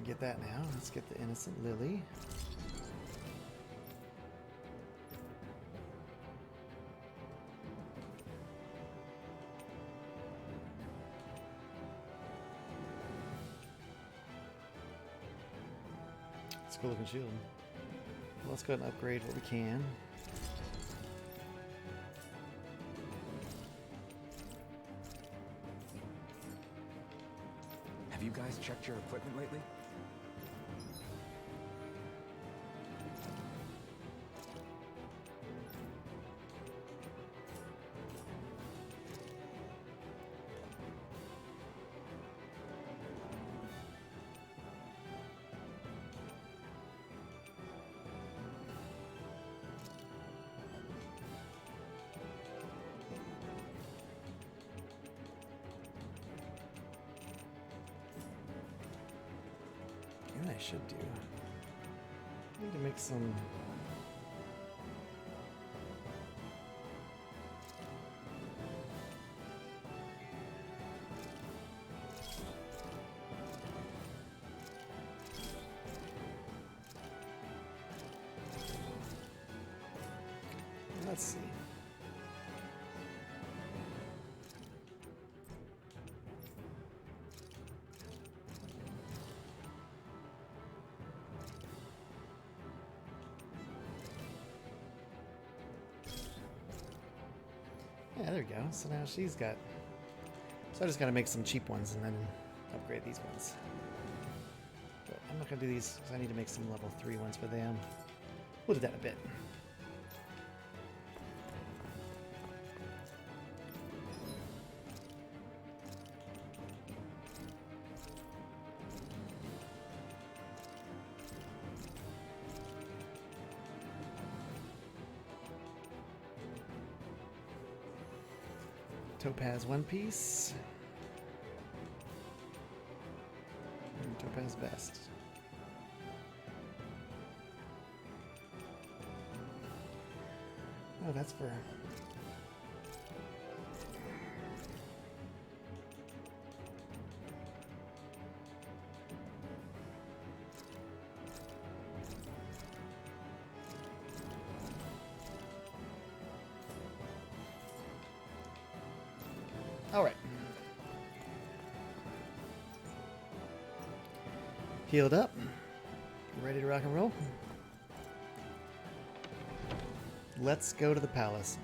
can get that now. Let's get the innocent lily. It's a cool looking shield. Well, let's go ahead and upgrade what we can. Have you guys checked your equipment lately? You know what I should do? I need to make some... Let's see. Yeah, there we go. So now she's got... So I just gotta make some cheap ones and then upgrade these ones. But I'm not gonna do these because I need to make some level 3 ones for them. We'll do that in a bit. Topaz one piece. And Topaz vest. Oh, that's for... All right. Healed up. Ready to rock and roll. Let's go to the palace.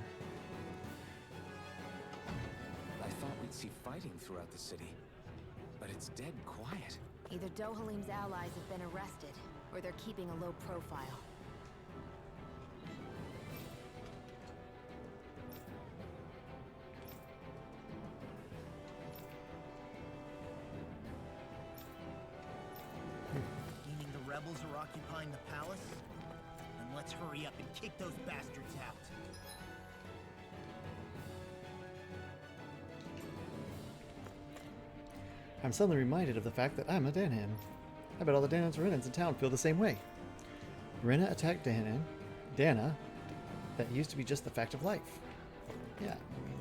I thought we'd see fighting throughout the city, but it's dead quiet. Either Dohalim's allies have been arrested, or they're keeping a low profile. Meaning the rebels are occupying the palace? Then let's hurry up and kick those bastards out. I'm suddenly reminded of the fact that I'm a Danhan. I bet all the Danans and Renans in town feel the same way. Rena attacked Danhan. Dana. That used to be just the fact of life. Yeah, I mean...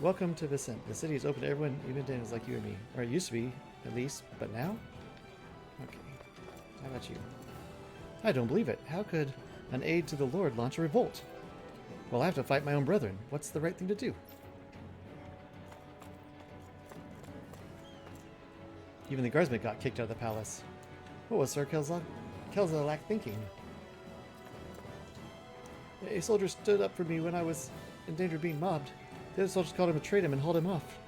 Welcome to Viscint. The city is open to everyone, even Danans like you and me. Or it used to be, at least. But now? Okay. How about you? I don't believe it. How could an aide to the Lord launch a revolt? Well, I have to fight my own brethren. What's the right thing to do? Even the guardsmen got kicked out of the palace. What was Sir Kelzlik thinking? A soldier stood up for me when I was in danger of being mobbed. The other soldiers called him a traitor and hauled him off.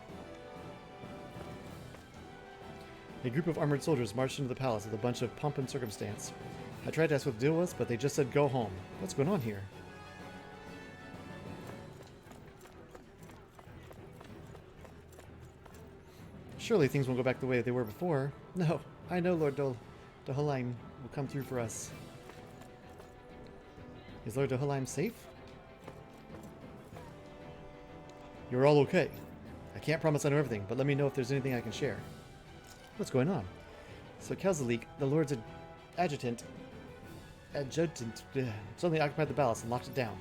A group of armored soldiers marched into the palace with a bunch of pomp and circumstance. I tried to ask what the deal was, but they just said go home. What's going on here? Surely things won't go back the way they were before. No, I know Lord Dohalim will come through for us. Is Lord Dohalim safe? You're all okay. I can't promise I know everything, but let me know if there's anything I can share. What's going on? So Kelzlik, the Lord's adjutant, suddenly occupied the palace and locked it down.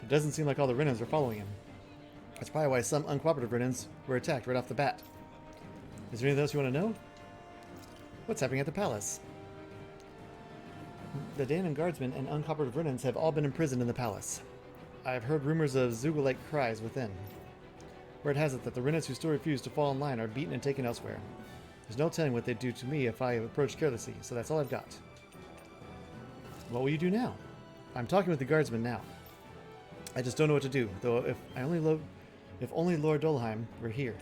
It doesn't seem like all the Renans are following him. That's probably why some uncooperative Renans were attacked right off the bat. Is there anything else you want to know? What's happening at the palace? The Danon guardsmen and uncooperative Renans have all been imprisoned in the palace. I have heard rumors of Zugel-like cries within. Word has it that the Renans who still refuse to fall in line are beaten and taken elsewhere. There's no telling what they'd do to me if I approached carelessly, so that's all I've got. What will you do now? I'm talking with the guardsmen now. I just don't know what to do, though if only Lord Dolheim were here.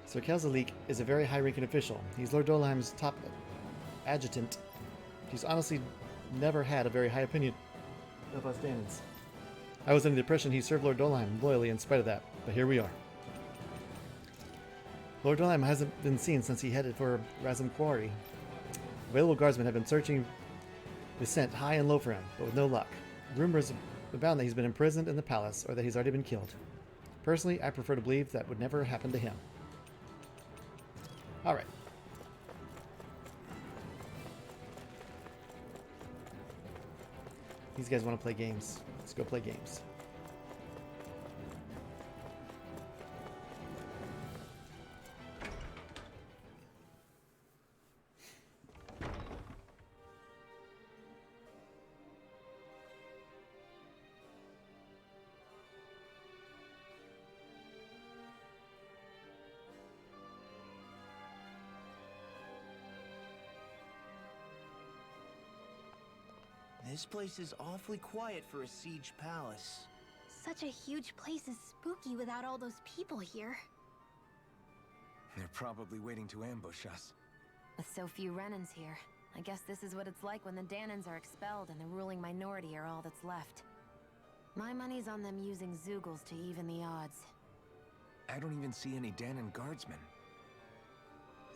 Sir Kelzlik is a very high-ranking official. He's Lord Dolheim's top adjutant. He's honestly never had a very high opinion of us Danons. I was under the impression he served Lord Dolheim loyally in spite of that, but here we are. Lord Dolheim hasn't been seen since he headed for Razum Quarry. Available guardsmen have been searching Viscint high and low for him, but with no luck. Rumors abound that he's been imprisoned in the palace or that he's already been killed. Personally, I prefer to believe that would never happen to him. Alright. These guys want to play games. Let's go play games. This place is awfully quiet for a siege palace. Such a huge place is spooky without all those people here. They're probably waiting to ambush us. With so few Renans here, I guess this is what it's like when the Danons are expelled and the ruling minority are all that's left. My money's on them using Zugels to even the odds. I don't even see any Danon guardsmen.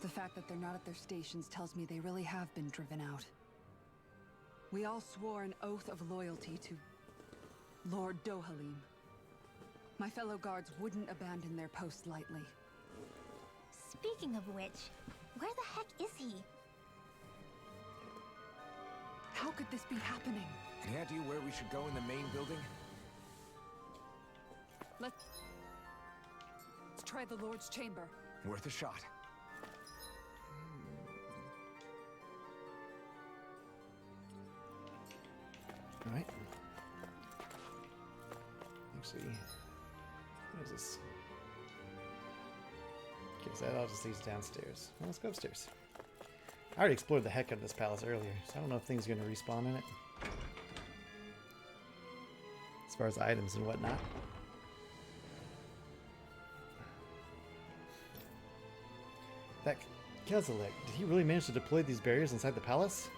The fact that they're not at their stations tells me they really have been driven out. We all swore an oath of loyalty to Lord Dohalim. My fellow guards wouldn't abandon their post lightly. Speaking of which, where the heck is he? How could this be happening? Any idea where we should go in the main building? Let's try the Lord's chamber. Worth a shot. Alright. Actually, what is this? Okay, so that all just leads downstairs. Well, let's go upstairs. I already explored the heck out of this palace earlier, so I don't know if things are going to respawn in it. As far as items and whatnot. That Kelzlik, did he really manage to deploy these barriers inside the palace?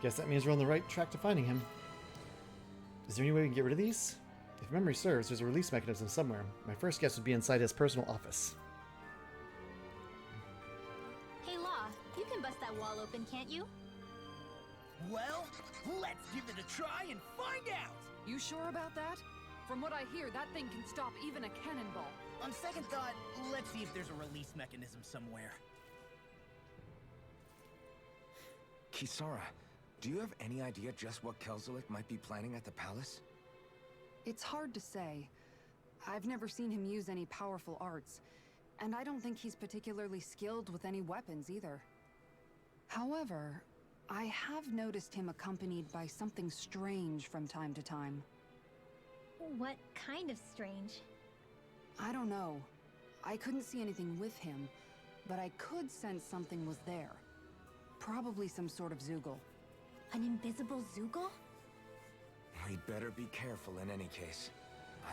Guess that means we're on the right track to finding him. Is there any way we can get rid of these? If memory serves, there's a release mechanism somewhere. My first guess would be inside his personal office. Hey Law, you can bust that wall open, can't you? Well, let's give it a try and find out! You sure about that? From what I hear, that thing can stop even a cannonball. On second thought, let's see if there's a release mechanism somewhere. Kisara, do you have any idea just what Kelzlik might be planning at the palace? It's hard to say. I've never seen him use any powerful arts, and I don't think he's particularly skilled with any weapons either. However, I have noticed him accompanied by something strange from time to time. What kind of strange? I don't know. I couldn't see anything with him, but I could sense something was there. Probably some sort of Zugel. An invisible Zugel? We'd better be careful in any case.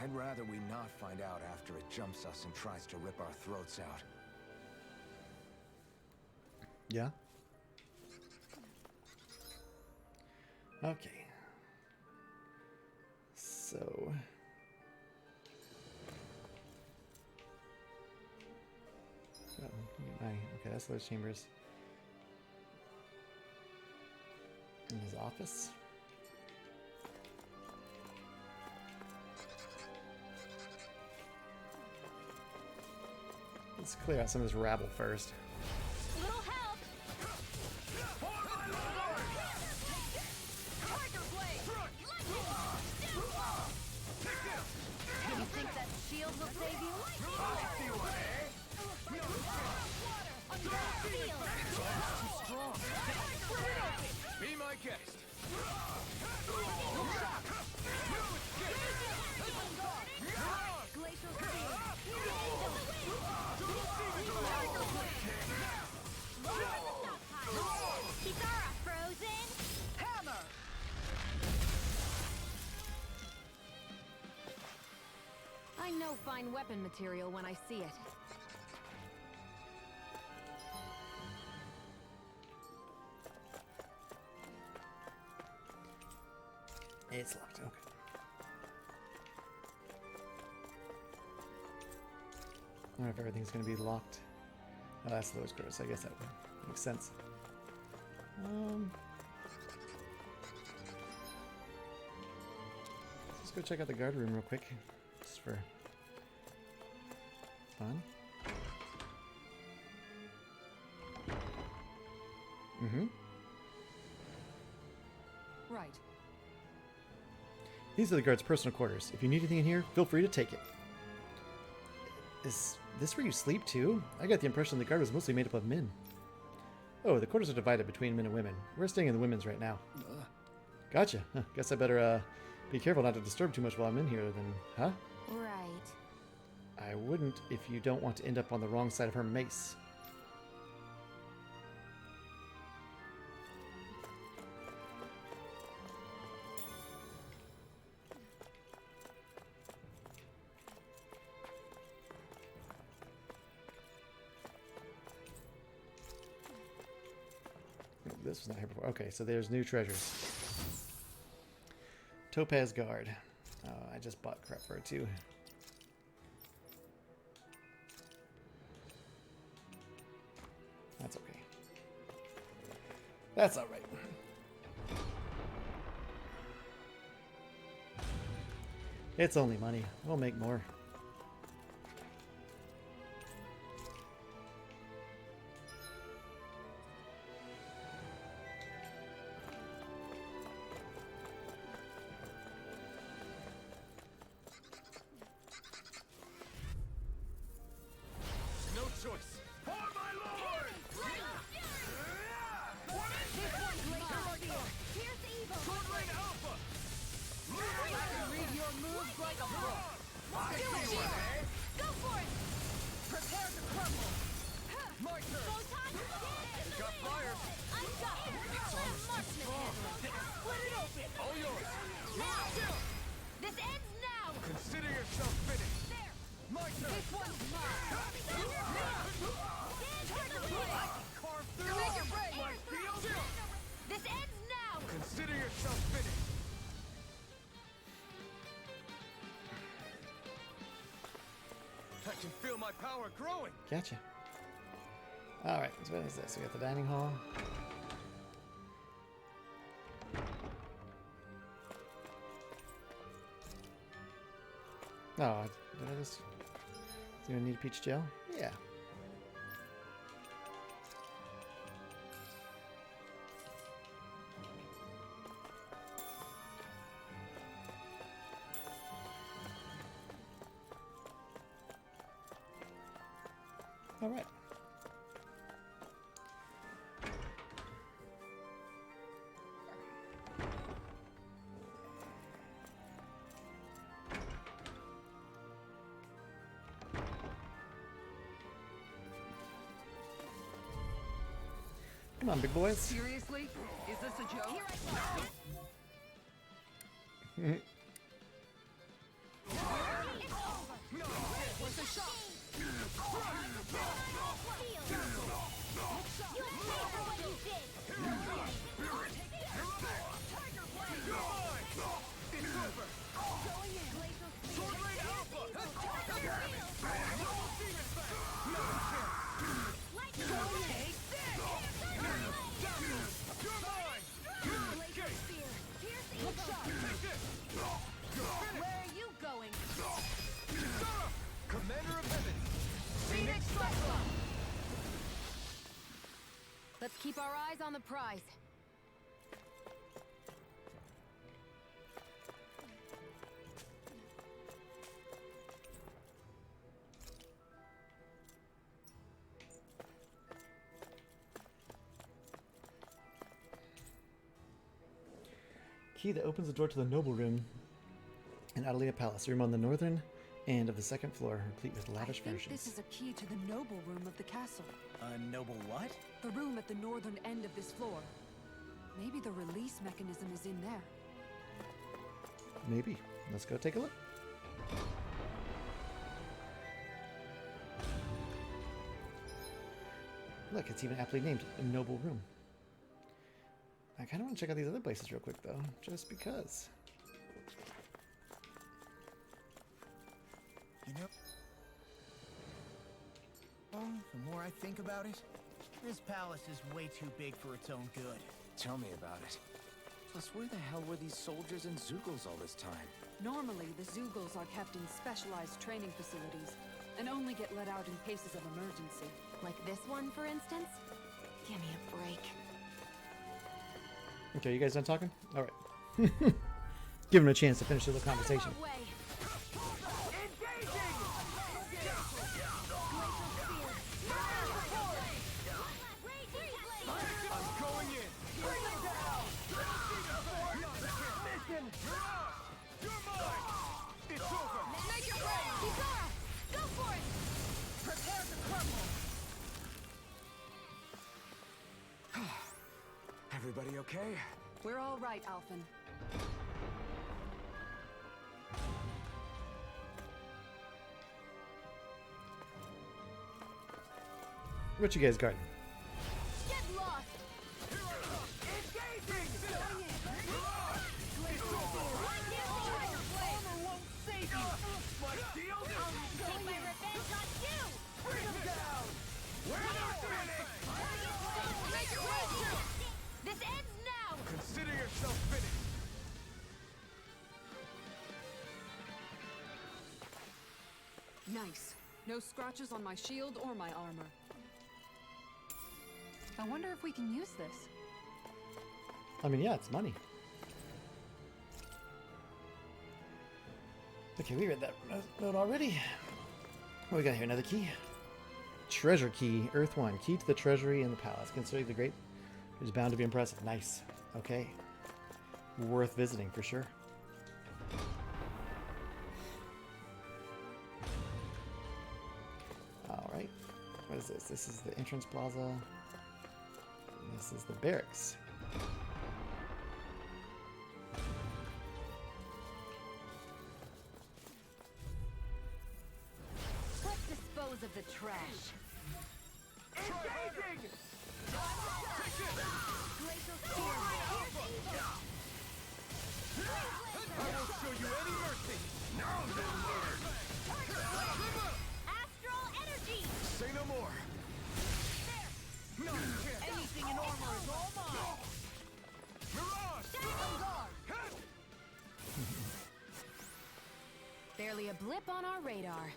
I'd rather we not find out after it jumps us and tries to rip our throats out. Yeah? Okay. So... okay, that's those chambers. In his office. Let's clear out some of this rabble first. Little help! Tiger Blade! know fine weapon material when I see it. It's locked. Okay. I don't know if everything's going to be locked. Oh, that's Lois Gross. I guess that makes sense. Let's go check out the guard room real quick, just for fun. Mm-hmm. Right. These are the guard's personal quarters. If you need anything in here, feel free to take it. Is this where you sleep too? I got the impression the guard was mostly made up of men. Oh, the quarters are divided between men and women. We're staying in the women's right now. Gotcha. Huh. Guess I better be careful not to disturb too much while I'm in here then, huh? Right. I wouldn't if you don't want to end up on the wrong side of her mace. This was not here before. Okay, so there's new treasures. Topaz Guard. Oh, I just bought crap for it too. That's okay. That's alright. It's only money. We'll make more. I can feel my power growing. Gotcha. Alright, so what is this? We got the dining hall. Oh, did I just... Do I need a peach gel? Yeah. All right. Come on, big boys. Seriously? Is this a joke? What's the shot? Where are you going? Commander of Heaven. Phoenix Cyclone! Let's keep our eyes on the prize. Key that opens the door to the noble room in Adelia Palace. A room on the northern end of the second floor, complete with lavish I think furnishings. this is a key to the noble room of the castle. A noble what? The room at the northern end of this floor. Maybe the release mechanism is in there. Maybe. Let's go take a look. Look, it's even aptly named a noble room. I kind of want to check out these other places real quick, though, just because. You know, the more I think about it, this palace is way too big for its own good. Tell me about it. Plus, where the hell were these soldiers and Zeugles all this time? Normally, the Zeugles are kept in specialized training facilities and only get let out in cases of emergency. Like this one, for instance? Give me a break. Okay, you guys done talking? All right. Give him a chance to finish the little conversation. Everybody okay? We're all right, Alphen. What you guys guarding? Get lost! This ends now! Consider yourself finished. Nice. No scratches on my shield or my armor. I wonder if we can use this. I mean, yeah, it's money. Okay, we read that note already. What we got here? Another key. Treasure key, Earth 1. Key to the treasury in the palace. Considering the great, it's bound to be impressive. Nice. Okay. Worth visiting for sure. Alright. What is this? This is the entrance plaza. This is the barracks. Let's dispose of the trash. Engaging! Glacial spear. I won't show you any mercy! Now then learn! Astral energy! Say no more! Anything in armor is all mine! Mirage! Barely a blip on our radar.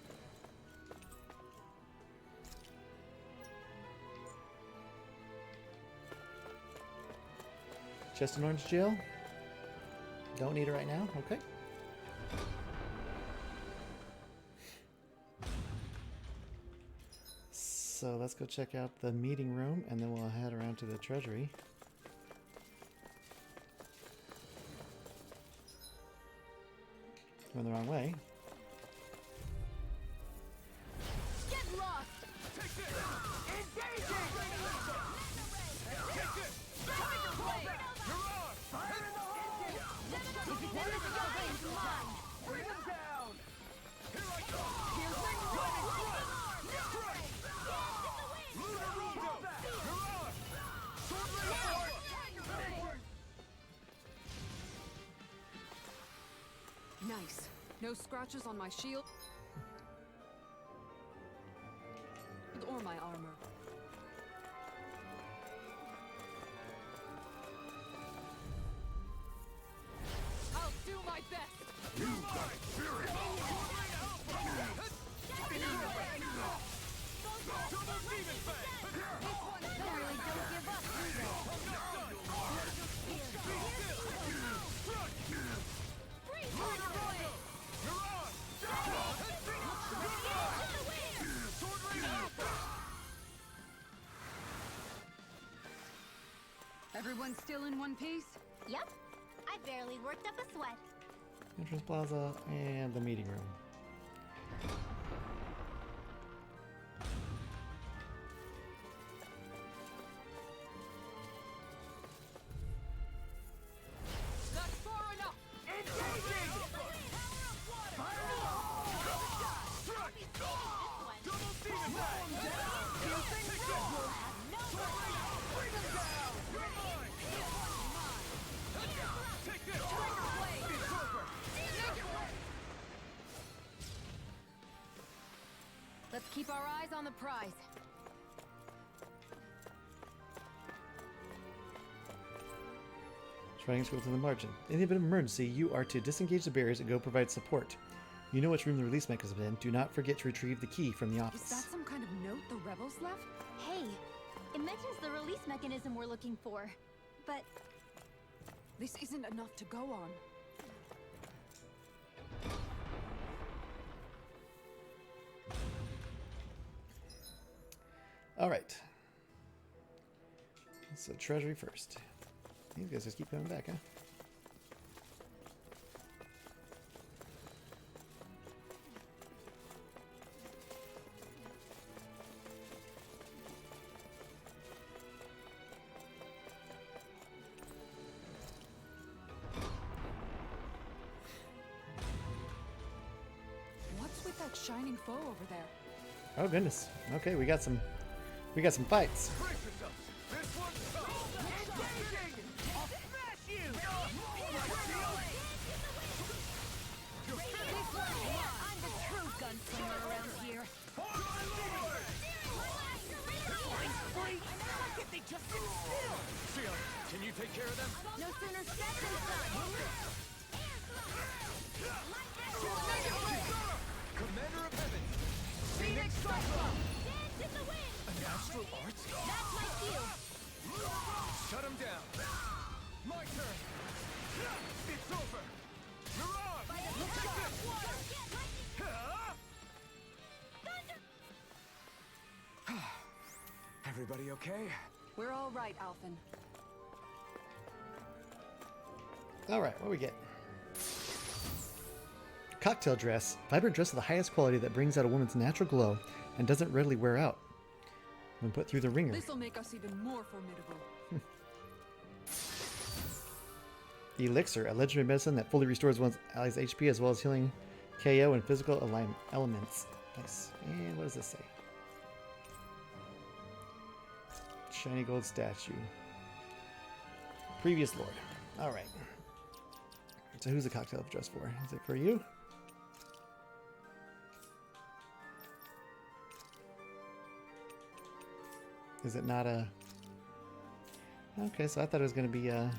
Chest and Orange Jail. Don't need it right now. Okay. So let's go check out the meeting room and then we'll head around to the treasury. Going the wrong way. Get lost! Nice. No scratches on my shield or my armor. I'll do my best. You got spirit! Really don't give up, Everyone still in one piece? Yep. I barely worked up a sweat. Entrance plaza and the meeting room. That's far enough! Keep our eyes on the prize. Trying to go to the margin. In the event of emergency, you are to disengage the barriers and go provide support. You know which room the release mechanism is in. Do not forget to retrieve the key from the Is office. that some kind of note the rebels left? Hey, it mentions the release mechanism we're looking for, but This isn't enough to go on. All right. So treasury first. These guys just keep coming back, huh? What's with that shining foe over there? Oh goodness. Okay, we got some fights. Brace yourselves! This one's tough! Engaging! I'll smash you! I'm the true gunslinger around here. They just sit still! Seal, can you take care of them? No sooner said than done. Commander of Heaven! Phoenix Cyclone! dance in the wind! An astral arts? That's my cue! Shut him down! My turn! It's over! You're on! Everybody okay? We're all right, Alphen. All right, what we get? Cocktail dress. Vibrant dress of the highest quality that brings out a woman's natural glow and doesn't readily wear out when put through the ringer. This'll make us even more formidable. Elixir, a legendary medicine that fully restores one's allies' HP as well as healing KO and physical elements. Nice. And what does this say? Shiny gold statue. Previous lord. All right. So who's the cocktail dress for? Is it for you? Is it not a... Okay, so I thought it was going to be a...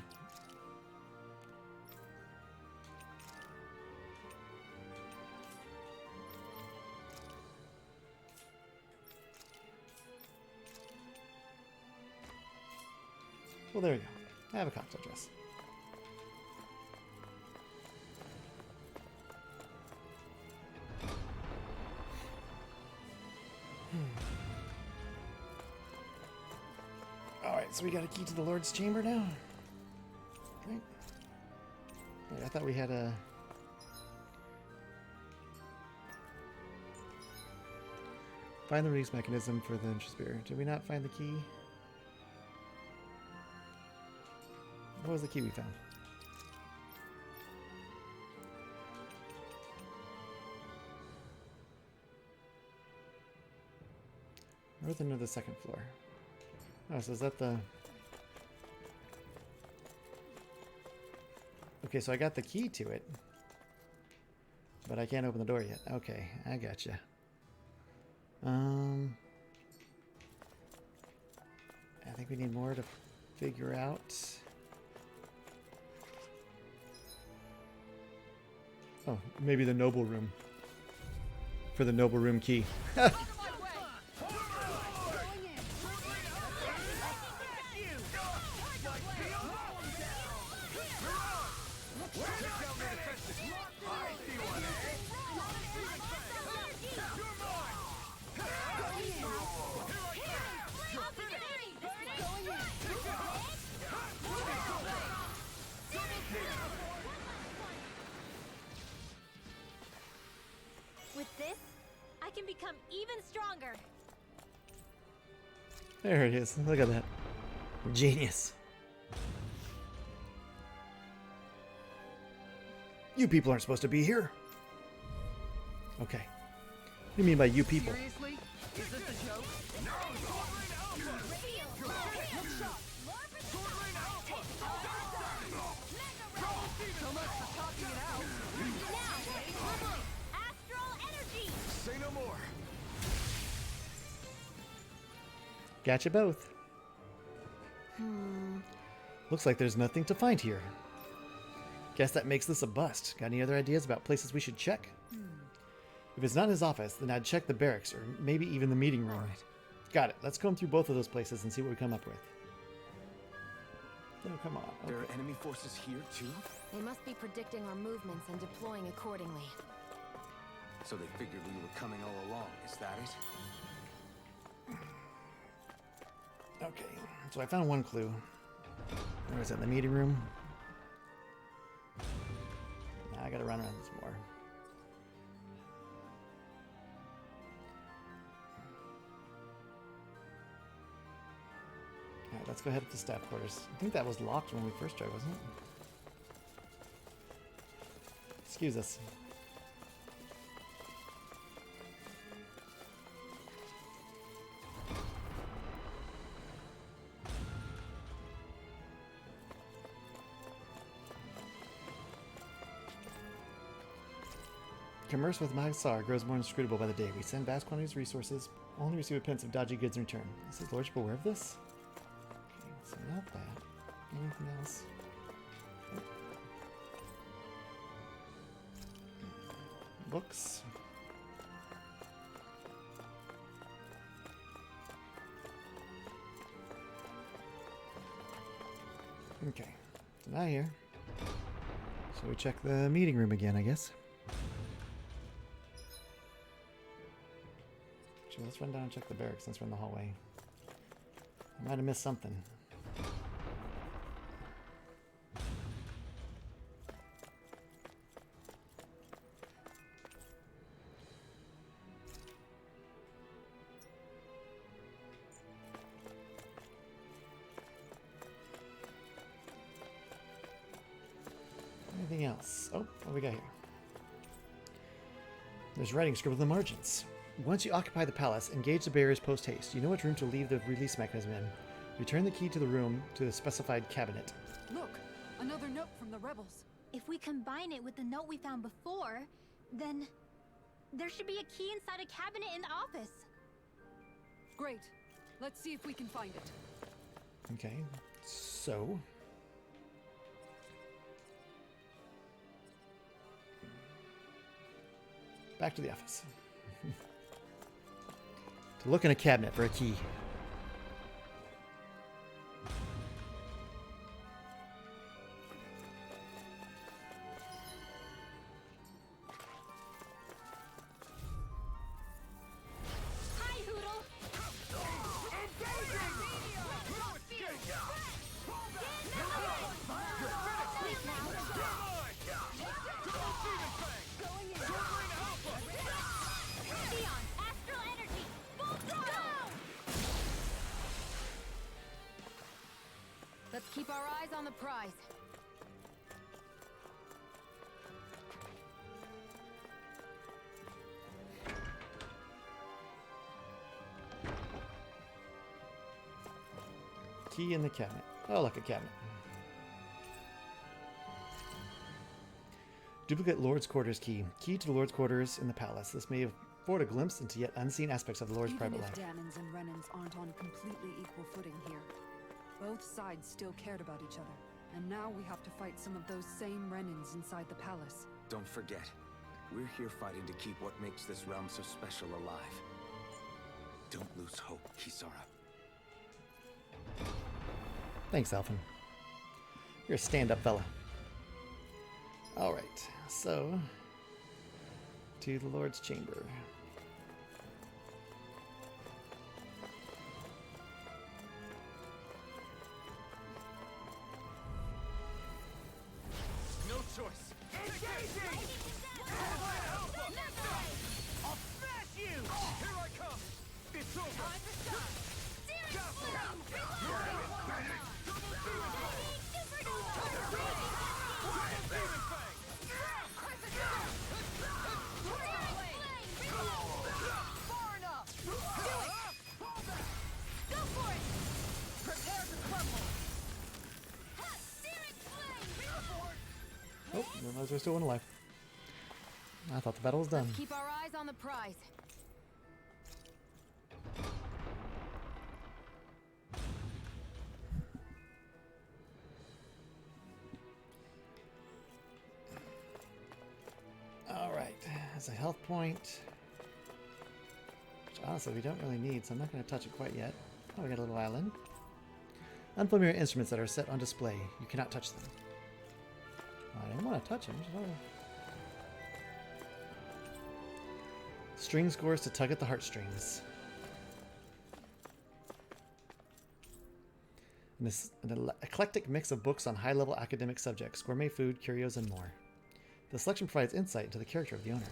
Well, there we go. I have a cocktail dress. Alright, so we got a key to the Lord's Chamber now. Right? Wait, I thought we had a... Find the release mechanism for the interest spear. Did we not find the key? What was the key we found? Northern of the second floor. Oh, so is that the... Okay, so I got the key to it. But I can't open the door yet. Okay, I gotcha. I think we need more to figure out. Oh, maybe the noble room. For the noble room key. With this, I can become even stronger. There it is. Look at that. Genius. You people aren't supposed to be here. Okay. What do you mean by you people? Seriously? Is this a joke? So much for talking it out. Astral energy! Say no more! Got you both. Looks like there's nothing to find here. Guess that makes this a bust. Got any other ideas about places we should check? If it's not in his office, then I'd check the barracks, or maybe even the meeting room. Alright. Got it. Let's comb through both of those places and see what we come up with. Oh, come on. There Okay. are enemy forces here, too? They must be predicting our movements and deploying accordingly. So they figured we were coming all along, is that it? Okay, so I found one clue. Where is it? In the meeting room? Now I gotta run around this more. Alright, let's go ahead to staff quarters. I think that was locked when we first tried, wasn't it? Excuse us. Commerce with Magsar grows more inscrutable by the day. We send vast quantities of resources, only receive a pittance of dodgy goods in return. Is his lordship aware of this? Okay, so not that. Anything else? Nope. Books. Okay, so not here. So we check the meeting room again, I guess. Actually, let's run down and check the barracks since we're in the hallway. I might have missed something. Anything else? Oh, what do we got here? There's writing scribbled in the margins. Once you occupy the palace, engage the barriers post-haste. You know which room to leave the release mechanism in. Return the key to the room to the specified cabinet. Look, another note from the rebels. If we combine it with the note we found before, then there should be a key inside a cabinet in the office. Great. Let's see if we can find it. Okay, so... back to the office. To look in a cabinet for a key. Hi, Hoodle! Theon, astral energy! Full throttle! Let's keep our eyes on the prize. Key in the cabinet. Oh, look, a cabinet. Duplicate Lord's Quarters key. Key to the Lord's Quarters in the palace. This may afford a glimpse into yet unseen aspects of the Lord's private Even life. if Danans and Renans aren't on completely equal footing here, both sides still cared about each other. And now we have to fight some of those same Renans inside the palace. Don't forget, we're here fighting to keep what makes this realm so special alive. Don't lose hope, Kisara. Thanks, Alphen. You're a stand-up fella. Alright, so... to the Lord's Chamber. No choice. Engaging! I'll smash you! Here I come! It's over! Oh, realize we're still one alive. I thought the battle was done. Keep our eyes on the prize. has a health point. Which honestly we don't really need, so I'm not going to touch it quite yet. Oh, we got a little island. Unfamiliar instruments that are set on display. You cannot touch them. I don't want to touch them. String scores to tug at the heartstrings. An eclectic mix of books on high-level academic subjects, gourmet food, curios, and more. The selection provides insight into the character of the owner.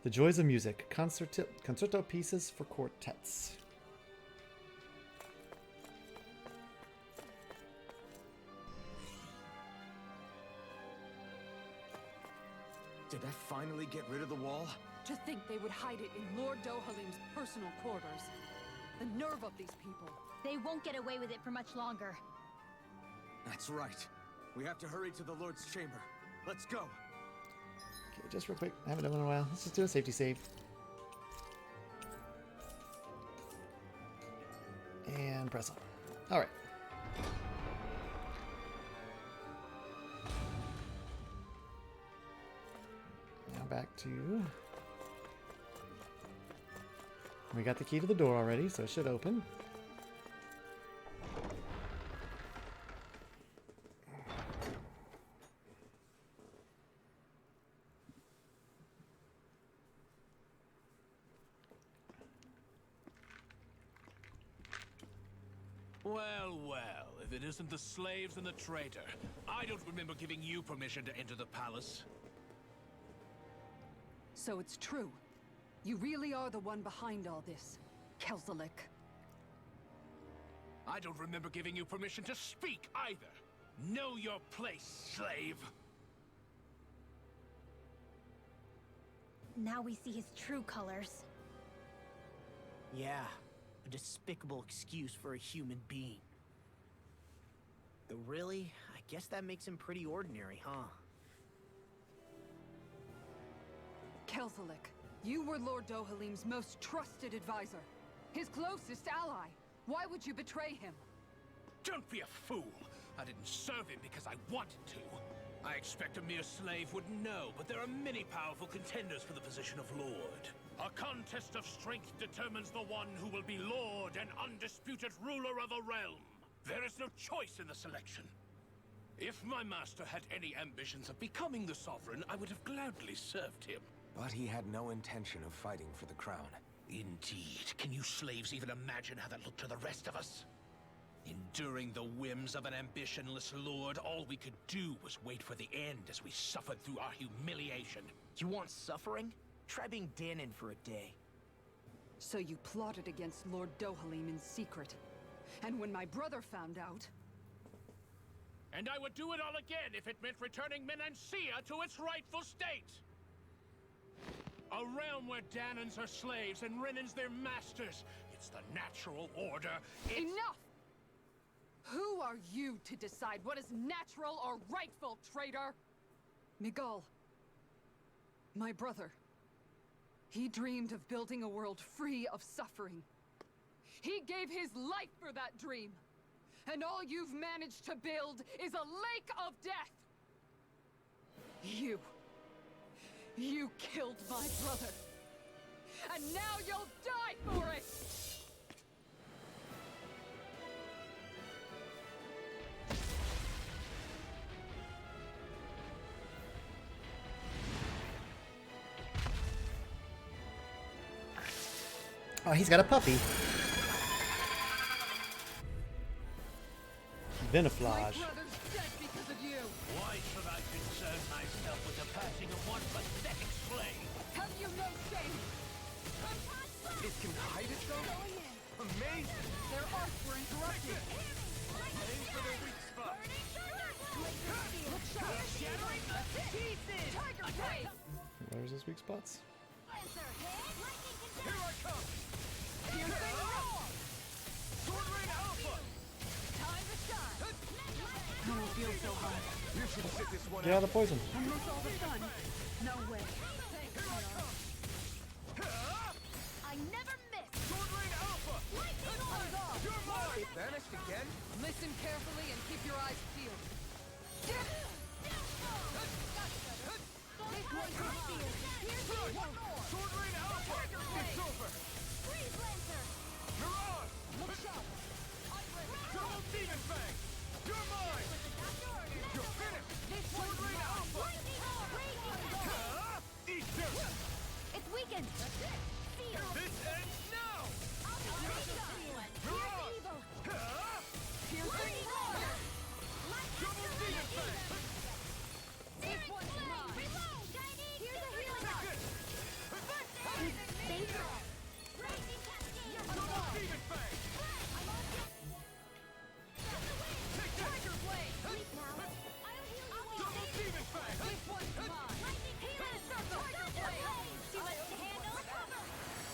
The Joys of Music, concerto pieces for quartets. Did that finally get rid of the wall? To think they would hide it in Lord Dohalim's personal quarters. The nerve of these people. They won't get away with it for much longer. That's right. We have to hurry to the Lord's chamber. Let's go. Okay, just real quick. I haven't done one in a while. Let's just do a safety save. And press on. Alright. Now back to... We got the key to the door already, so it should open. Well, well, if it isn't the slaves and the traitor. I don't remember giving you permission to enter the palace. So it's true. You really are the one behind all this, Kelzlik. I don't remember giving you permission to speak either. Know your place, slave. Now we see his true colors. Yeah, a despicable excuse for a human being. Though really, I guess that makes him pretty ordinary, huh? Kelzlik, you were Lord Dohalim's most trusted advisor. His closest ally. Why would you betray him? Don't be a fool. I didn't serve him because I wanted to. I expect a mere slave wouldn't know, but there are many powerful contenders for the position of Lord. A contest of strength determines the one who will be Lord and undisputed ruler of a realm. There is no choice in the selection. If my master had any ambitions of becoming the sovereign, I would have gladly served him. But he had no intention of fighting for the crown. Indeed. Can you slaves even imagine how that looked to the rest of us? Enduring the whims of an ambitionless lord, all we could do was wait for the end as we suffered through our humiliation. You want suffering? Try being Danon for a day. So you plotted against Lord Dohalim in secret. And when my brother found out... And I would do it all again if it meant returning Menancia to its rightful state! A realm where Danons are slaves and Renans their masters. It's the natural order. Enough! Who are you to decide what is natural or rightful, traitor? Miguel. My brother. He dreamed of building a world free of suffering. He gave his life for that dream. And all you've managed to build is a lake of death! You killed my brother. And now you'll die for it! Oh, he's got a puppy. My Viniflage. brother's dead because of you! Why should I concern myself with the passing of one pathetic slave? Have you no shame? It can hide it though? Amazing! Their arts were interrupted. Aim for the weak spot. Look sharp! Tiger Tail! Where's his weak spots? Here I come! Piercing roar! Sword Rain Alpha! Time to shine! I don't feel so hot. You should sit this one Get out of the poison. I miss all the fun. No way. I never miss. Sword Rain Alpha! You're mine! It vanished again? Listen carefully and keep your eyes peeled. over! Freeze Lancer! You're on! Look sharp! Double Demon Fang! You're mine! You're finished! Sword Rain Alpha! Eat this! It's weakened! This ends now! You're on! Double Demon Fang! This one's mine! Reload! Here's a healing art! Thank you. Raging Cascade! Double Demon Fang! Tiger Blade! Sleep now. I'll heal you all. Double Demon Fang! This one's mine! Lightning Healer! Circle! Tiger Blade! See what to handle?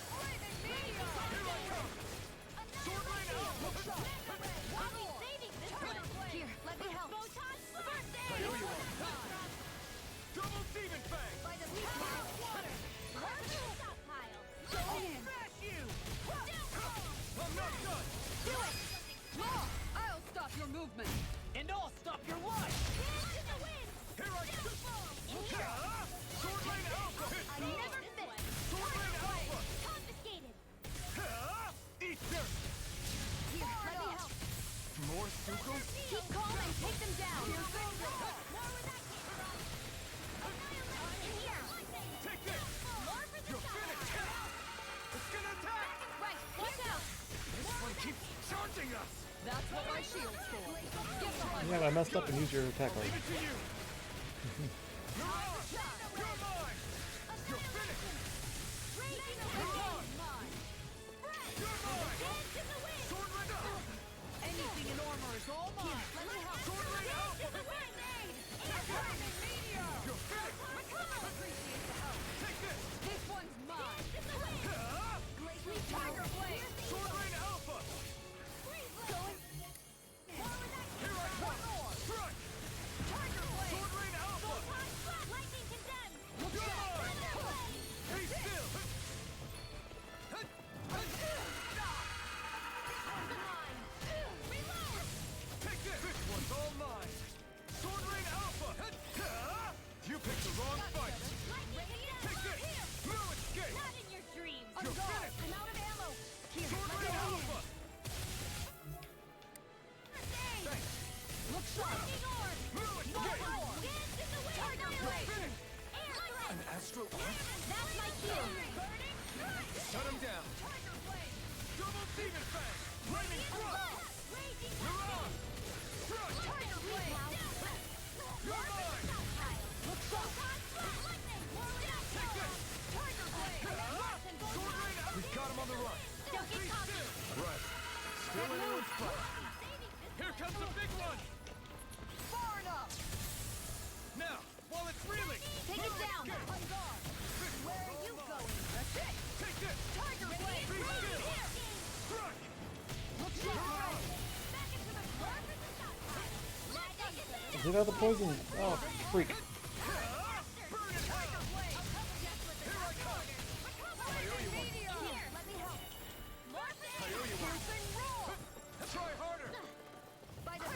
Blazing Meteor! Here I come! Sword Rain Alpha! I'll be saving this one. Here, let me help. Photon First I owe you one. Double Demon Fang! By the power of water. Perfect stockpile. Go in! Smash you! I'm not done! Do it. Law! I'll stop your movement! And I'll stop your life! Hands in the wind. Here I come! Sword Rain Alpha! I never miss. Sword Rain Alpha! Confiscated. Eat dirt! Here, let me help. More Sukos? Keep calm and take them down. More where that came from. Annihilation here. Take this! More for the You're finished! stockpile. It's gonna attack! Right, watch out. This one keeps charging us! That's what my shield's for. Get behind Yeah, I messed up and used your attack Leave art. it to you! You're on! You're mine! You're finished! Raging You're on! mine. You're mine! Hands in the wind. Sword Rain Alpha! Anything in armor is all mine! Let me help. Sword Rain Alpha! In the wind. Lightning Meteor! You're finished! Appreciate the help! Take this! This one's mine! In the wind. Blazing Tiger Blade! Sword Rain Alpha! Freeze Lancer. More where that came Here I from. come! Strike! Tiger Blade! Sword Rain Alpha! Photon Splat. Lightning condemned. You're mine! Be still! Reload. Take this! This one's all mine! Sword Rain Alpha! You picked the wrong fight! Lightning condemned. Take this! No escape! Not in your dreams. You're finished! I'm out of ammo. Here, Sword let me Rain help. Alpha! Thanks! Look sharp! Lightning orb. No escape! Hands in the wind. Tiger You're Blade! finished! Air threat. An Astro Arc? That's my cue. Burning. Shut him down! Tiger Blade! Double Demon Fang! Lightning Thrust! Raging You're on! Thrust! Tiger Blade! You're mine! Look sharp! Take this! Tiger Blade! Sword Rain Alpha! We got him on the run! Don't Be get cocky. still! Right. Still anyone's fight. Here comes the big one! Far enough! Now, while it's reeling! Take it down. Escape. On guard! Where are you going? That's it! Take this! Tiger Blade! Be still! Strike! Look You're sharp! on! Get out of the poison. Oh, freak. Burn it! Tiger Blade! Here I come! I owe you one! Here, let me help. I owe you one! Piercing roar! Try harder! By the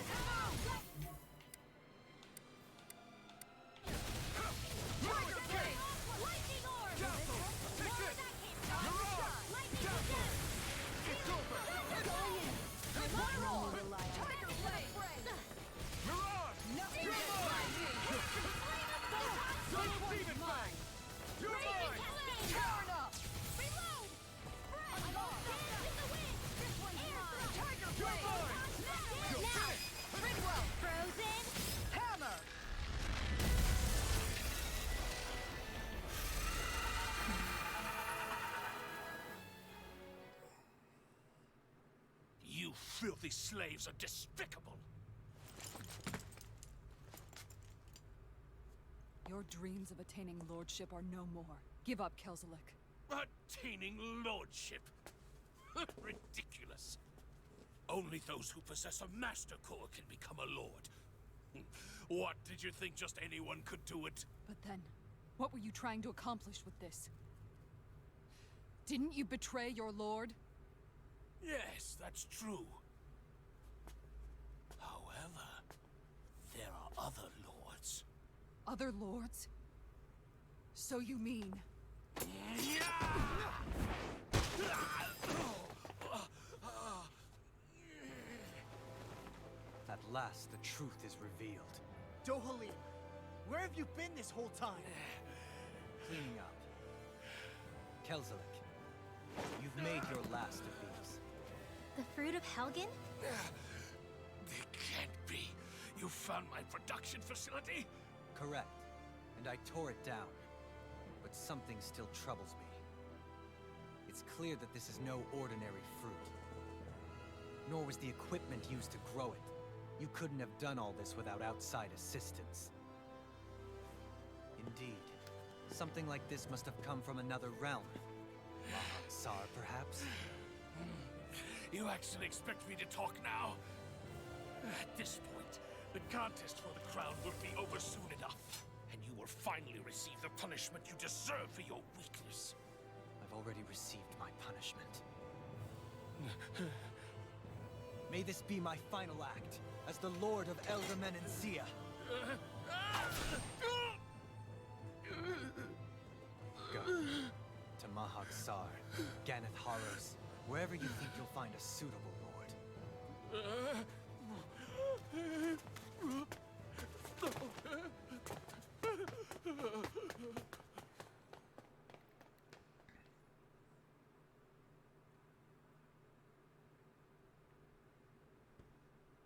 No escape! lightning orb. Castle! Take this! You're on! Lightning Castle! condemned. It's over! Tiger Blade! You're on! Nothing You're gets by mine! me! Double Demon Fang! You're mine! Far enough! Reload. On guard! Hands in the wind. This one's mine. Tiger You're Blade! mine! You're Now. finished! Bridwell! Frozen. Hammer! You filthy slaves are despicable. Your dreams of attaining lordship are no more. Give up, Kelzlik. Attaining lordship. Ridiculous. Only those who possess a master core can become a lord. What, did you think just anyone could do it? But then, what were you trying to accomplish with this? Didn't you betray your lord? Yes, that's true. However, there are other lords. Other lords? So you mean... Yeah! At last, the truth is revealed. Dohalim, where have you been this whole time? Cleaning up. Kelzlik, you've made your last of these. The fruit of Helgen? It can't be. You found my production facility? Correct. And I tore it down. But something still troubles me. It's clear that this is no ordinary fruit. Nor was the equipment used to grow it. You couldn't have done all this without outside assistance. Indeed. Something like this must have come from another realm. Tsar, perhaps? You actually expect me to talk now? At this point, the contest for the crown will be over soon enough. And you will finally receive the punishment you deserve for your weakness. I've already received my punishment. May this be my final act, as the Lord of Elder Menencia. Go. To Mahag Sar, Ganeth Haros, wherever you think you'll find a suitable lord.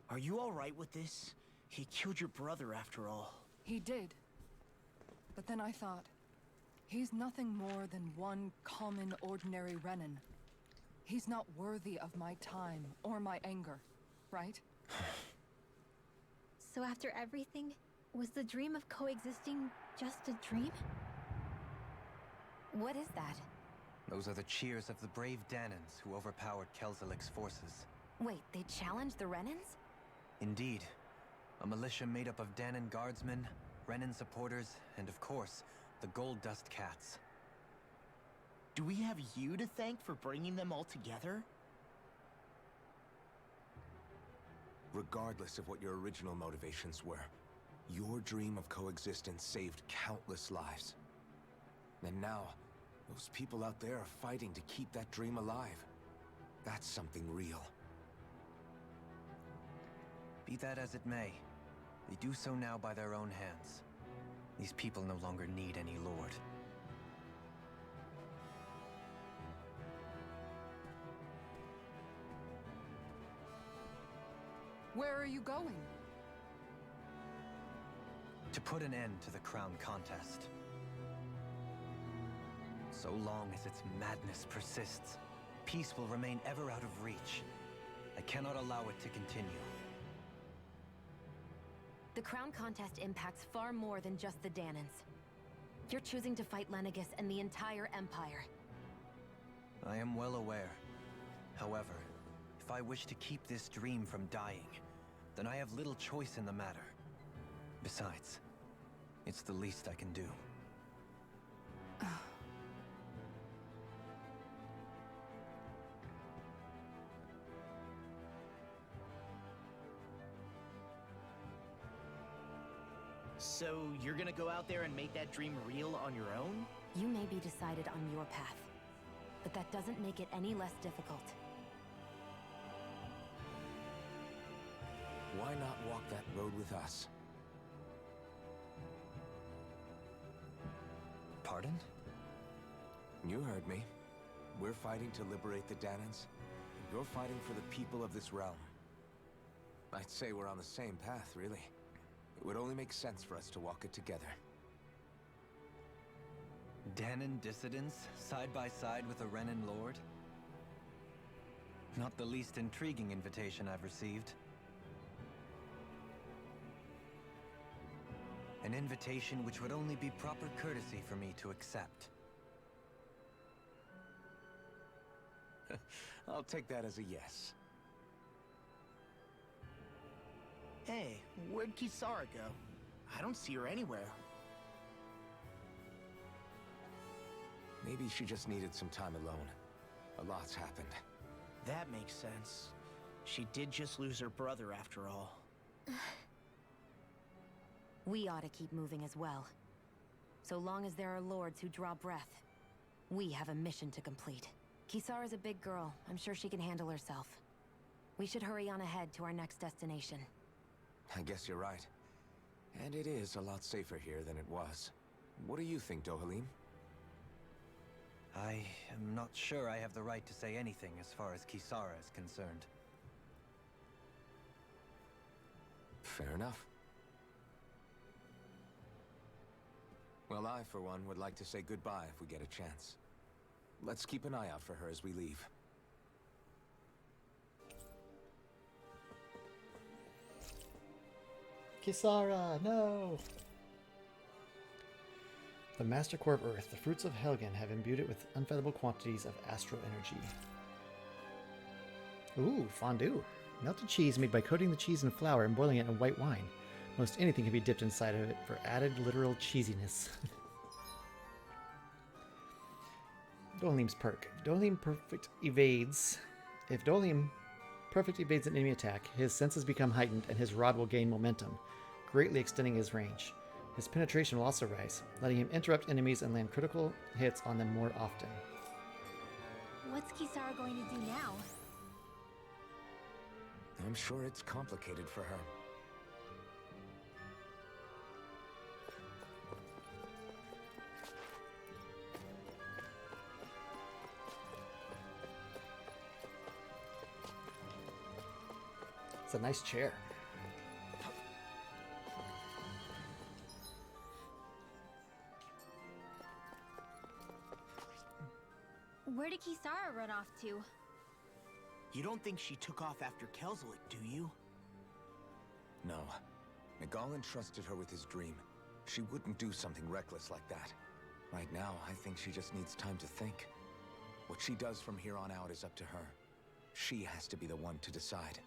Are you all right with this? He killed your brother after all. He did. But then I thought, he's nothing more than one common, ordinary Renan. He's not worthy of my time or my anger, right? So after everything, was the dream of coexisting just a dream? What is that? Those are the cheers of the brave Danans who overpowered Kelzlik's forces. Wait, they challenged the Renans? Indeed. A militia made up of Danan guardsmen, Renan supporters, and of course, the Gold Dust Cats. Do we have you to thank for bringing them all together? Regardless of what your original motivations were, your dream of coexistence saved countless lives. And now, those people out there are fighting to keep that dream alive. That's something real. Be that as it may, they do so now by their own hands. These people no longer need any lord. Where are you going? To put an end to the crown contest. So long as its madness persists, peace will remain ever out of reach. I cannot allow it to continue. The crown contest impacts far more than just the Danans. You're choosing to fight Lenegis and the entire Empire. I am well aware. However, if I wish to keep this dream from dying, then I have little choice in the matter. Besides, it's the least I can do. So you're gonna go out there and make that dream real on your own? You may be decided on your path, but that doesn't make it any less difficult. Why not walk that road with us? Pardon? You heard me. We're fighting to liberate the Danans. You're fighting for the people of this realm. I'd say we're on the same path, really. It would only make sense for us to walk it together. Danan dissidents, side by side with a Renan lord? Not the least intriguing invitation I've received. An invitation which would only be proper courtesy for me to accept. I'll take that as a yes. Hey, where'd Kisara go? I don't see her anywhere. Maybe she just needed some time alone. A lot's happened. That makes sense. She did just lose her brother after all. We ought to keep moving as well. So long as there are lords who draw breath, we have a mission to complete. Kisara's a big girl. I'm sure she can handle herself. We should hurry on ahead to our next destination. I guess you're right. And it is a lot safer here than it was. What do you think, Dohalim? I am not sure I have the right to say anything as far as Kisara is concerned. Fair enough. Well, I, for one, would like to say goodbye if we get a chance. Let's keep an eye out for her as we leave. Kisara, no! The Master Core of Earth, the fruits of Helgen, have imbued it with unfathomable quantities of astral energy. Ooh, fondue. Melted cheese made by coating the cheese in flour and boiling it in white wine. Most anything can be dipped inside of it for added literal cheesiness. Dohalim's perk. Dohalim perfect evades. If Dohalim perfect evades an enemy attack, his senses become heightened and his rod will gain momentum, greatly extending his range. His penetration will also rise, letting him interrupt enemies and land critical hits on them more often. What's Kisara going to do now? I'm sure it's complicated for her. It's a nice chair. Where did Kisara run off to? You don't think she took off after Kelzlik, do you? No. Nagal entrusted her with his dream. She wouldn't do something reckless like that. Right now, I think she just needs time to think. What she does from here on out is up to her. She has to be the one to decide.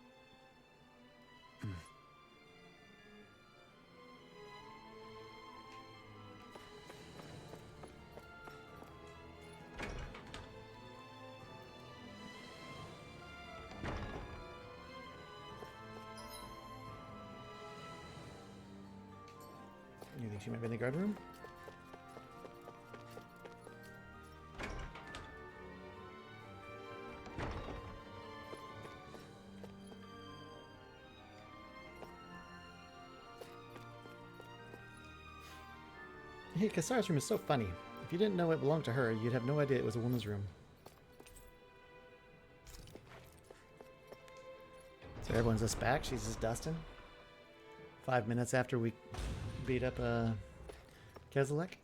You think she might be in the guard room? Hey, Kasara's room is so funny. If you didn't know it belonged to her, you'd have no idea it was a woman's room. So everyone's just back. She's just dusting. 5 minutes after we beat up Kelzlik.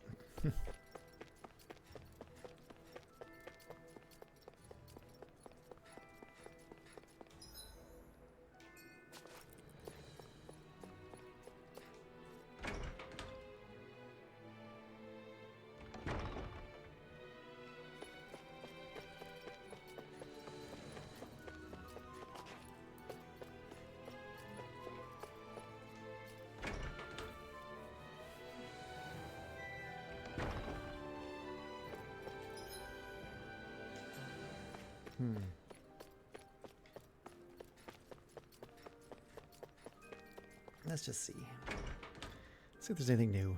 Let's just see. Let's see if there's anything new.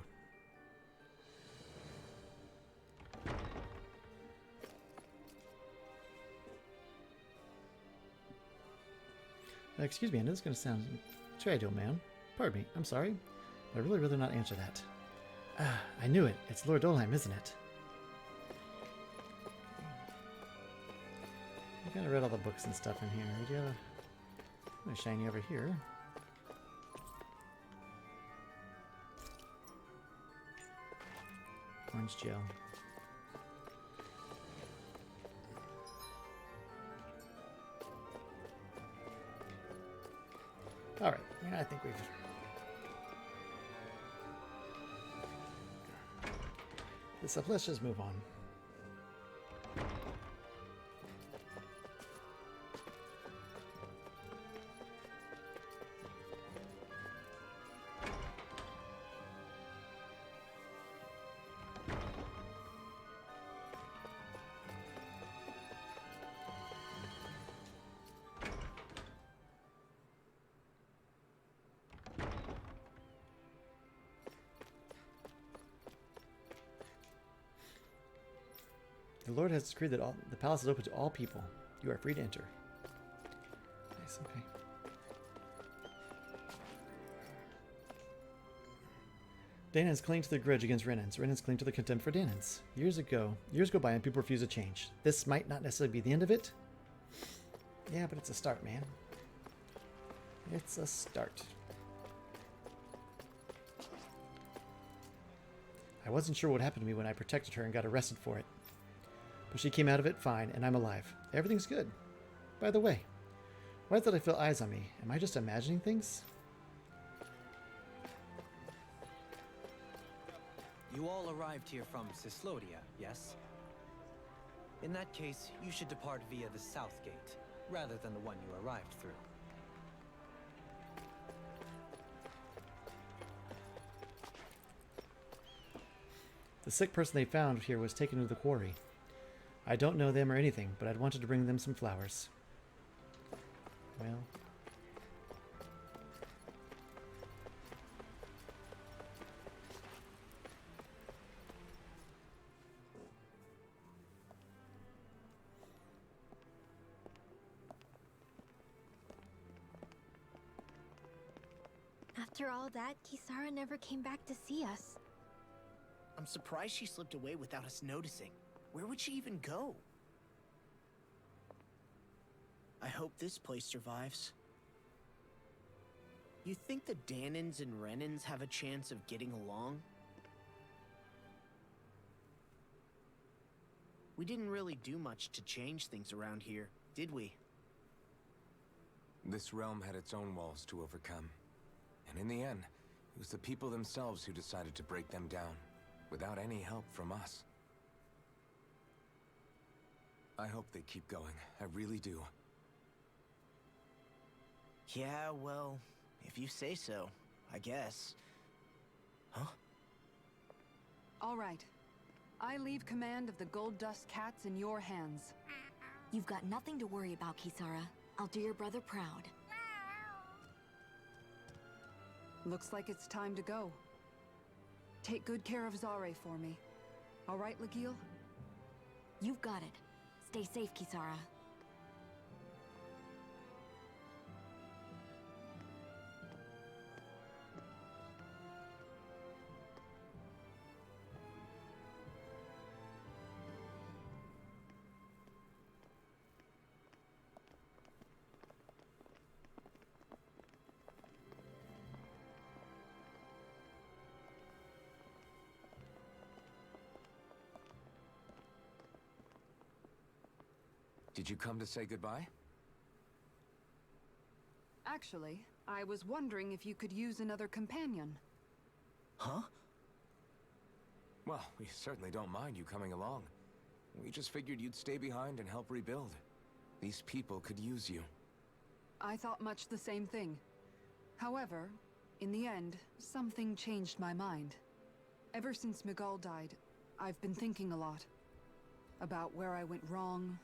Excuse me, I know this is going to sound trivial, man. Pardon me, I'm sorry. But I'd really rather not answer that. Ah, I knew it. It's Lord Dolheim, isn't it? I kind of read all the books and stuff in here. We got a shiny over here. Orange gel. All right, I think we've this up. Let's just move on. The Lord has decreed that the palace is open to all people. You are free to enter. Nice, okay. Dahnans cling to their grudge against Renans. Renans cling to their contempt for Dahnans. Years go by and people refuse to change. This might not necessarily be the end of it. Yeah, but it's a start, man. It's a start. I wasn't sure what happened to me when I protected her and got arrested for it. But she came out of it fine, and I'm alive. Everything's good. By the way, why did I feel eyes on me? Am I just imagining things? You all arrived here from Cislodia, yes? In that case, you should depart via the south gate, rather than the one you arrived through. The sick person they found here was taken to the quarry. I don't know them or anything, but I'd wanted to bring them some flowers. Well... After all that, Kisara never came back to see us. I'm surprised she slipped away without us noticing. Where would she even go? I hope this place survives. You think the Dahnans and Renans have a chance of getting along? We didn't really do much to change things around here, did we? This realm had its own walls to overcome. And in the end, it was the people themselves who decided to break them down, without any help from us. I hope they keep going. I really do. Yeah, well, if you say so, I guess. Huh? All right. I leave command of the Gold Dust Cats in your hands. You've got nothing to worry about, Kisara. I'll do your brother proud. Looks like it's time to go. Take good care of Zare for me. All right, Legil? You've got it. Stay safe, Kisara. Did you come to say goodbye? Actually, I was wondering if you could use another companion. Huh? Well, we certainly don't mind you coming along. We just figured you'd stay behind and help rebuild. These people could use you. I thought much the same thing. However, in the end, something changed my mind. Ever since Miguel died, I've been thinking a lot. About where I went wrong,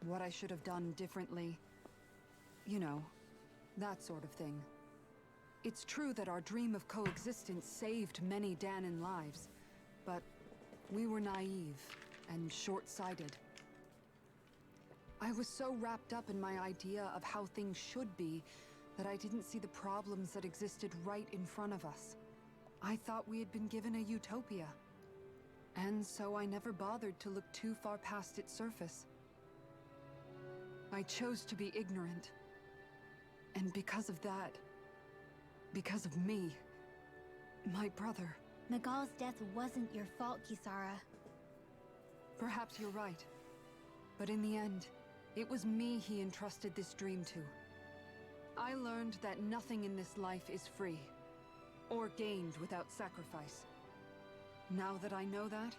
what I should have done differently. You know, that sort of thing. It's true that our dream of coexistence saved many Dahnan lives, but we were naive and short-sighted. I was so wrapped up in my idea of how things should be that I didn't see the problems that existed right in front of us. I thought we had been given a utopia. And so I never bothered to look too far past its surface. I chose to be ignorant. And because of that, because of me, my brother... Miguel's death wasn't your fault, Kisara. Perhaps you're right. But in the end, it was me he entrusted this dream to. I learned that nothing in this life is free, or gained without sacrifice. Now that I know that,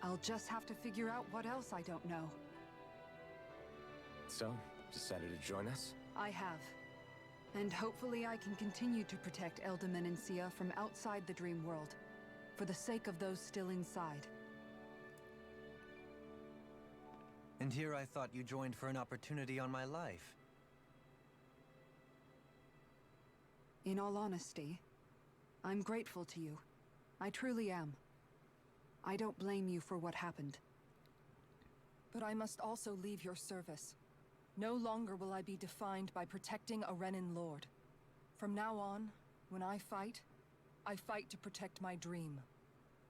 I'll just have to figure out what else I don't know. So, decided to join us? I have. And hopefully I can continue to protect Eldaman and Sia from outside the dream world, for the sake of those still inside. And here I thought you joined for an opportunity on my life. In all honesty, I'm grateful to you. I truly am. I don't blame you for what happened. but I must also leave your service. No longer will I be defined by protecting a Renin lord. From now on, when I fight to protect my dream.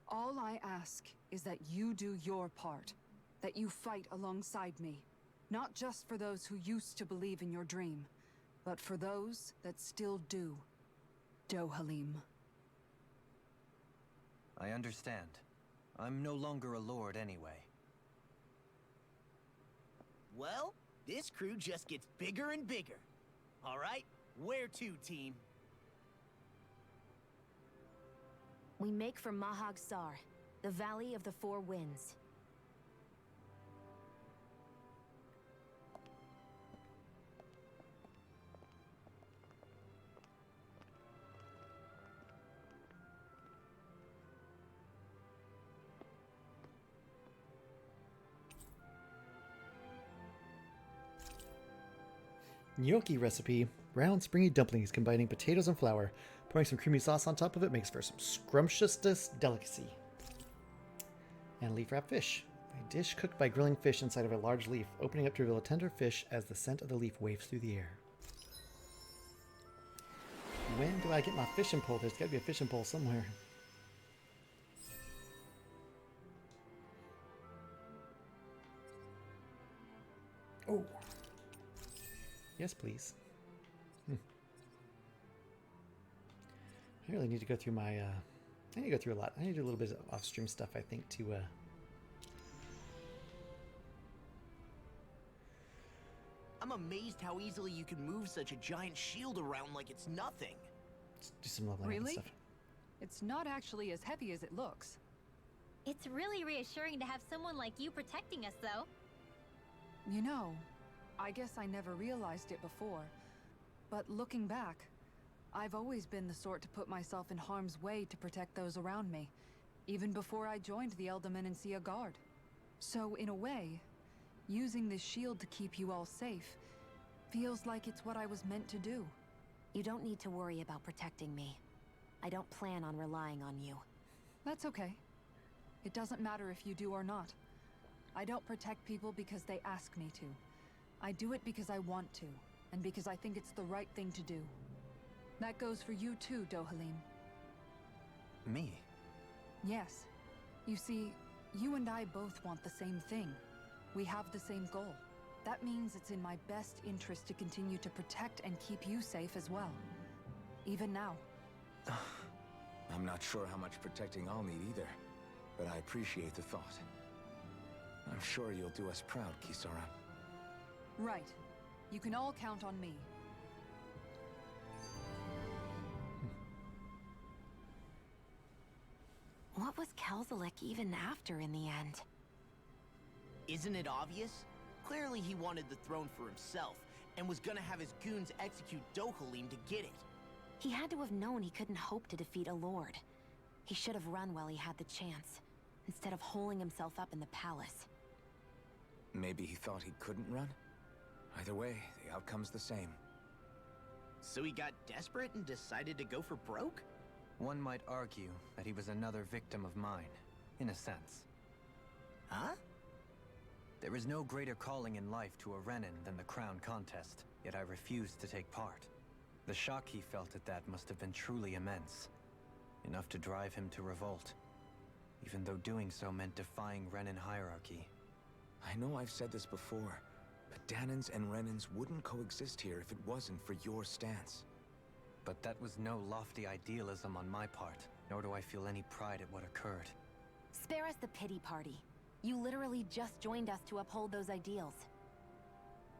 All I ask is that you do your part, that you fight alongside me. Not just for those who used to believe in your dream, but for those that still do. Dohalim. I understand. I'm no longer a lord anyway. Well, this crew just gets bigger and bigger. All right, where to, team? We make for Mahag Sar, the Valley of the Four Winds. Gnocchi recipe. Round springy dumplings combining potatoes and flour. Pouring some creamy sauce on top of it makes for some scrumptiousness delicacy. And leaf wrap fish. A dish cooked by grilling fish inside of a large leaf, opening up to reveal a tender fish as the scent of the leaf waves through the air. When do I get my fishing pole? There's got to be a fishing pole somewhere. Oh. Yes, please. I really need to go through my, I need to go through a lot. I need to do a little bit of off-stream stuff, I think, to, I'm amazed how easily you can move such a giant shield around like it's nothing. do some leveling up and Really? stuff. It's not actually as heavy as it looks. It's really reassuring to have someone like you protecting us, though. You know, I guess I never realized it before. But looking back, I've always been the sort to put myself in harm's way to protect those around me, even before I joined the Eldomenencia Guard. So in a way, using this shield to keep you all safe feels like it's what I was meant to do. You don't need to worry about protecting me. I don't plan on relying on you. That's okay. It doesn't matter if you do or not. I don't protect people because they ask me to. I do it because I want to, and because I think it's the right thing to do. That goes for you too, Dohalim. Me? Yes. You see, you and I both want the same thing. We have the same goal. That means it's in my best interest to continue to protect and keep you safe as well. Even now. I'm not sure how much protecting I'll need either, but I appreciate the thought. I'm sure you'll do us proud, Kisara. Right. You can all count on me. What was Kelzlik even after in the end? Isn't it obvious? Clearly he wanted the throne for himself, and was gonna have his goons execute Dohalim to get it. He had to have known he couldn't hope to defeat a lord. He should have run while he had the chance, instead of holding himself up in the palace. Maybe he thought he couldn't run? Either way, the outcome's the same. So he got desperate and decided to go for broke? One might argue that he was another victim of mine, in a sense. Huh? There is no greater calling in life to a Renin than the crown contest, yet I refused to take part. The shock he felt at that must have been truly immense. Enough to drive him to revolt, even though doing so meant defying Renin hierarchy. I know I've said this before, but Danans and Renins wouldn't coexist here if it wasn't for your stance. But that was no lofty idealism on my part, nor do I feel any pride at what occurred. Spare us the pity party. You literally just joined us to uphold those ideals.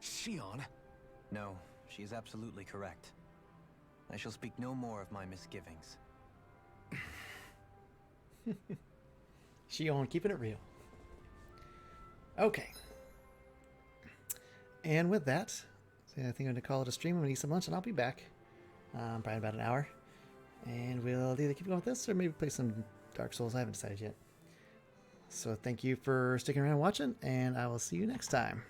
Shion? No, she is absolutely correct. I shall speak no more of my misgivings. Shion, keeping it real. Okay. And with that, I think I'm going to call it a stream. I'm going to eat some lunch and I'll be back. Probably in about an hour. And we'll either keep going with this or maybe play some Dark Souls. I haven't decided yet. So thank you for sticking around and watching, and I will see you next time.